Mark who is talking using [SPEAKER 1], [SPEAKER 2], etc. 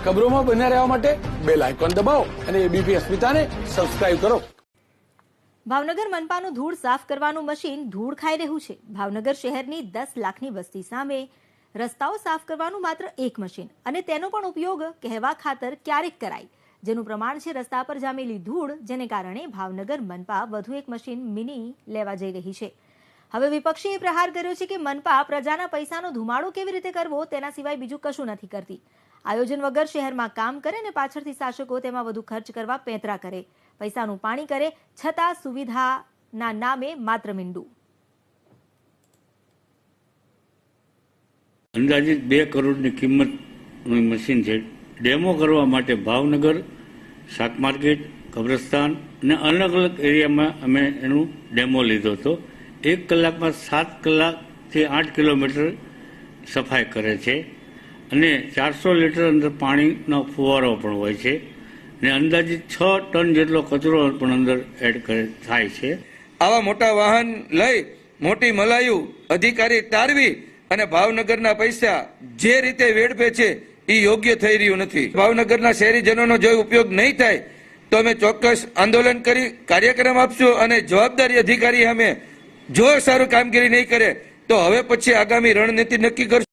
[SPEAKER 1] ખબરોમાં બન્યા રહેવા માટે બેલ આઇકોન દબાવો અને એબીપી અસ્મિતાને સબસ્ક્રાઇબ કરો.
[SPEAKER 2] ભાવનગર મનપાનું ધૂળ સાફ કરવાનું મશીન ધૂળ ખાઈ રહ્યું છે. ભાવનગર શહેરની 10 લાખની વસ્તી સામે રસ્તાઓ સાફ કરવાનું માત્ર એક મશીન અને તેનો પણ ઉપયોગ કહેવા ખાતર ક્યારેક કરાય, જેનું પ્રમાણ છે રસ્તા પર જામેલી ધૂળ, જેને કારણે ભાવનગર મનપા વધુ એક મશીન મિની લેવા જઈ રહી છે. હવે વિપક્ષે એ પ્રહાર કર્યો છે કે મનપા પ્રજાના પૈસાનો ધુમાડો કેવી રીતે કરવો તેના સિવાય બીજું કશું નથી કરતી. આયોજન વગર શહેરમાં કામ કરે અને પાછળથી શાસકો તેમાં વધુ ખર્ચ કરવા પેંતરા કરે, પૈસાનું પાણી કરે, છતાં સુવિધાના નામે માત્ર મીંડું.
[SPEAKER 3] અંદાજિત 2 કરોડની કિંમતનું મશીન છે. ડેમો કરવા માટે ભાવનગર, શાક માર્કેટ, કબ્રસ્તાન અને અલગ અલગ એરિયામાં અમે એનું ડેમો લીધો હતો. 1 કલાકમાં 7 કલાકથી 8 કિલોમીટર સફાઈ કરે છે અને 400 લીટર અંદર પાણીનો ફુવારો પણ હોય છે અને અંદાજિત 6 ટન જેટલો કચરો પણ અંદર એડ થાય છે.
[SPEAKER 4] આવા મોટા વાહન લઈ મોટી મલાયુ અધિકારી તારવી અને ભાવનગરના પૈસા જે રીતે વેડફે છે એ યોગ્ય થઈ રહ્યું નથી. ભાવનગરના શહેરીજનોનો જો ઉપયોગ નહીં થાય તો અમે ચોક્કસ આંદોલન કરી કાર્યક્રમ આપશું અને જવાબદારી અધિકારી અમે જો સારું કામગીરી નહીં કરે તો હવે પછી આગામી રણનીતિ નક્કી કરશું.